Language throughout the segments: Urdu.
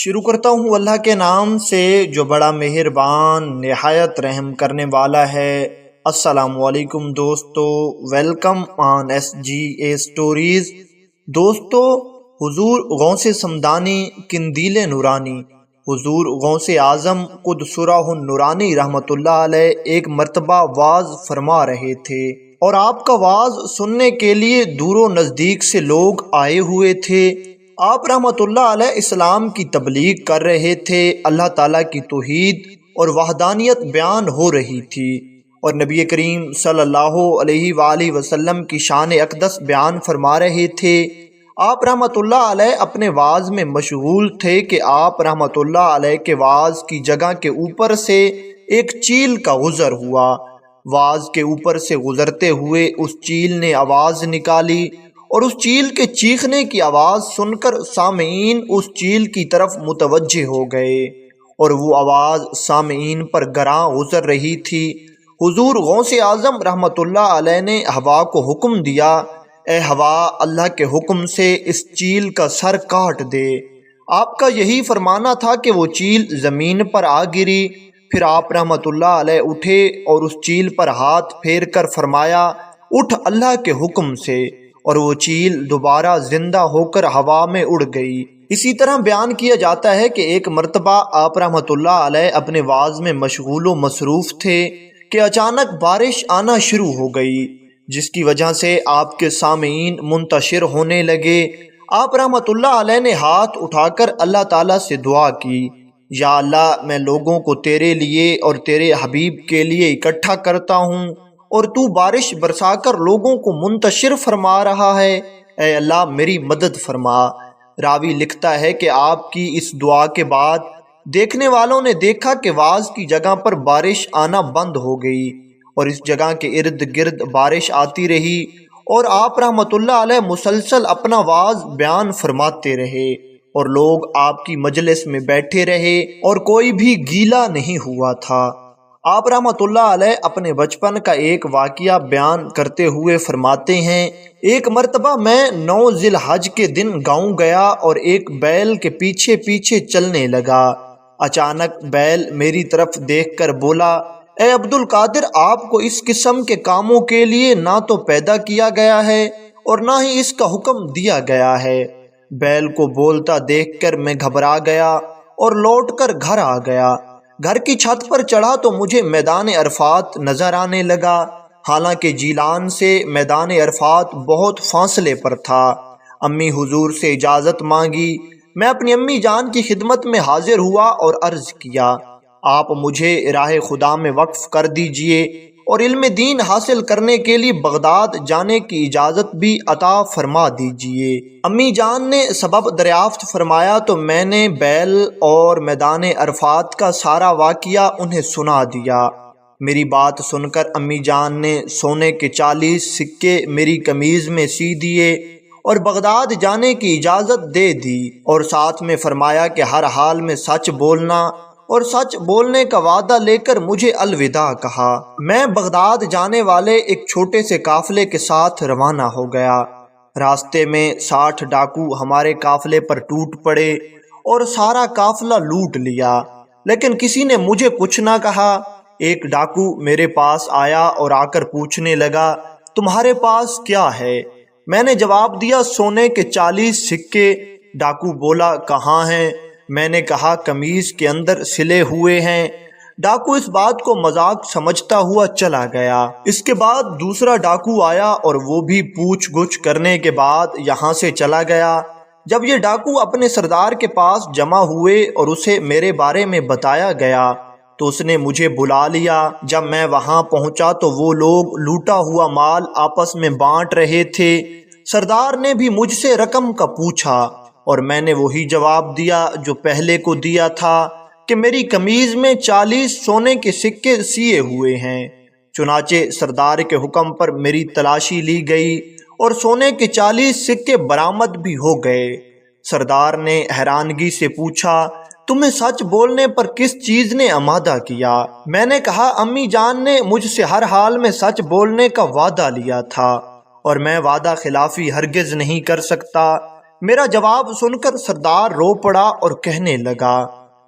شروع کرتا ہوں اللہ کے نام سے جو بڑا مہربان نہایت رحم کرنے والا ہے۔ السلام علیکم دوستو، welcome on S G A stories. دوستو، حضور غوث سمدانی قندیل نورانی، حضور غوث اعظم قدس سرہ نورانی رحمۃ اللہ علیہ ایک مرتبہ وعظ فرما رہے تھے اور آپ کا وعظ سننے کے لیے دور و نزدیک سے لوگ آئے ہوئے تھے۔ آپ رحمۃ اللہ علیہ اسلام کی تبلیغ کر رہے تھے، اللہ تعالیٰ کی توحید اور وحدانیت بیان ہو رہی تھی اور نبی کریم صلی اللہ علیہ وآلہ وسلم کی شان اقدس بیان فرما رہے تھے۔ آپ رحمۃ اللہ علیہ اپنے وعظ میں مشغول تھے کہ آپ رحمۃ اللہ علیہ کے وعظ کی جگہ کے اوپر سے ایک چیل کا گزر ہوا۔ وعظ کے اوپر سے گزرتے ہوئے اس چیل نے آواز نکالی اور اس چیل کے چیخنے کی آواز سن کر سامعین اس چیل کی طرف متوجہ ہو گئے اور وہ آواز سامعین پر گراں گزر رہی تھی۔ حضور غوث اعظم رحمۃ اللہ علیہ نے ہوا کو حکم دیا، اے ہوا، اللہ کے حکم سے اس چیل کا سر کاٹ دے۔ آپ کا یہی فرمانا تھا کہ وہ چیل زمین پر آ گری۔ پھر آپ رحمۃ اللہ علیہ اٹھے اور اس چیل پر ہاتھ پھیر کر فرمایا، اٹھ اللہ کے حکم سے، اور وہ چیل دوبارہ زندہ ہو کر ہوا میں اڑ گئی۔ اسی طرح بیان کیا جاتا ہے کہ ایک مرتبہ آپ رحمۃ اللہ علیہ اپنے وعظ میں مشغول و مصروف تھے کہ اچانک بارش آنا شروع ہو گئی، جس کی وجہ سے آپ کے سامعین منتشر ہونے لگے۔ آپ رحمۃ اللہ علیہ نے ہاتھ اٹھا کر اللہ تعالیٰ سے دعا کی، یا اللہ، میں لوگوں کو تیرے لیے اور تیرے حبیب کے لیے اکٹھا کرتا ہوں اور تو بارش برسا کر لوگوں کو منتشر فرما رہا ہے، اے اللہ میری مدد فرما۔ راوی لکھتا ہے کہ آپ کی اس دعا کے بعد دیکھنے والوں نے دیکھا کہ وعظ کی جگہ پر بارش آنا بند ہو گئی اور اس جگہ کے ارد گرد بارش آتی رہی اور آپ رحمۃ اللہ علیہ مسلسل اپنا وعظ بیان فرماتے رہے اور لوگ آپ کی مجلس میں بیٹھے رہے اور کوئی بھی گیلا نہیں ہوا تھا۔ آپ رحمۃ اللہ علیہ اپنے بچپن کا ایک واقعہ بیان کرتے ہوئے فرماتے ہیں، ایک مرتبہ میں 9 ذی الحج کے دن گاؤں گیا اور ایک بیل کے پیچھے پیچھے چلنے لگا۔ اچانک بیل میری طرف دیکھ کر بولا، اے عبد القادر، آپ کو اس قسم کے کاموں کے لیے نہ تو پیدا کیا گیا ہے اور نہ ہی اس کا حکم دیا گیا ہے۔ بیل کو بولتا دیکھ کر میں گھبرا گیا اور لوٹ کر گھر آ گیا۔ گھر کی چھت پر چڑھا تو مجھے میدان عرفات نظر آنے لگا، حالانکہ جیلان سے میدان عرفات بہت فاصلے پر تھا۔ امی حضور سے اجازت مانگی، میں اپنی امی جان کی خدمت میں حاضر ہوا اور عرض کیا، آپ مجھے راہ خدا میں وقف کر دیجئے اور علم دین حاصل کرنے کے لیے بغداد جانے کی اجازت بھی عطا فرما دیجئے۔ امی جان نے سبب دریافت فرمایا تو میں نے بیل اور میدان عرفات کا سارا واقعہ انہیں سنا دیا۔ میری بات سن کر امی جان نے سونے کے 40 سکے میری قمیض میں سی دیے اور بغداد جانے کی اجازت دے دی اور ساتھ میں فرمایا کہ ہر حال میں سچ بولنا اور سچ بولنے کا وعدہ لے کر مجھے الوداع کہا۔ میں بغداد جانے والے ایک چھوٹے سے قافلے کے ساتھ روانہ ہو گیا۔ راستے میں 60 ڈاکو ہمارے قافلے پر ٹوٹ پڑے اور سارا قافلہ لوٹ لیا، لیکن کسی نے مجھے کچھ نہ کہا۔ ایک ڈاکو میرے پاس آیا اور آ کر پوچھنے لگا، تمہارے پاس کیا ہے؟ میں نے جواب دیا، سونے کے 40 سکے۔ ڈاکو بولا، کہاں ہیں؟ میں نے کہا، قمیض کے اندر سلے ہوئے ہیں۔ ڈاکو اس بات کو مذاق سمجھتا ہوا چلا گیا۔ اس کے بعد دوسرا ڈاکو آیا اور وہ بھی پوچھ گچھ کرنے کے بعد یہاں سے چلا گیا۔ جب یہ ڈاکو اپنے سردار کے پاس جمع ہوئے اور اسے میرے بارے میں بتایا گیا تو اس نے مجھے بلا لیا۔ جب میں وہاں پہنچا تو وہ لوگ لوٹا ہوا مال آپس میں بانٹ رہے تھے۔ سردار نے بھی مجھ سے رقم کا پوچھا اور میں نے وہی جواب دیا جو پہلے کو دیا تھا کہ میری قمیض میں 40 سونے کے سکے سیے ہوئے ہیں۔ چنانچہ سردار کے حکم پر میری تلاشی لی گئی اور سونے کے 40 سکے برآمد بھی ہو گئے۔ سردار نے حیرانگی سے پوچھا، تمہیں سچ بولنے پر کس چیز نے آمادہ کیا؟ میں نے کہا، امی جان نے مجھ سے ہر حال میں سچ بولنے کا وعدہ لیا تھا اور میں وعدہ خلافی ہرگز نہیں کر سکتا۔ میرا جواب سن کر سردار رو پڑا اور کہنے لگا،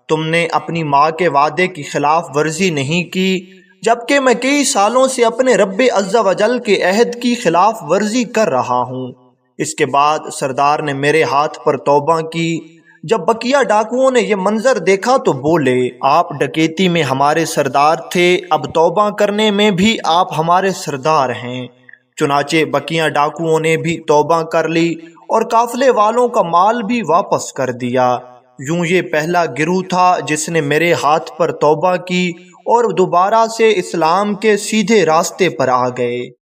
تم نے اپنی ماں کے وعدے کی خلاف ورزی نہیں کی، جبکہ میں کئی سالوں سے اپنے رب عز و جل کے عہد کی خلاف ورزی کر رہا ہوں۔ اس کے بعد سردار نے میرے ہاتھ پر توبہ کی۔ جب بقیہ ڈاکوؤں نے یہ منظر دیکھا تو بولے، آپ ڈکیتی میں ہمارے سردار تھے، اب توبہ کرنے میں بھی آپ ہمارے سردار ہیں۔ چنانچہ بقیہ ڈاکوؤں نے بھی توبہ کر لی اور قافلے والوں کا مال بھی واپس کر دیا۔ یوں یہ پہلا گروہ تھا جس نے میرے ہاتھ پر توبہ کی اور دوبارہ سے اسلام کے سیدھے راستے پر آ گئے۔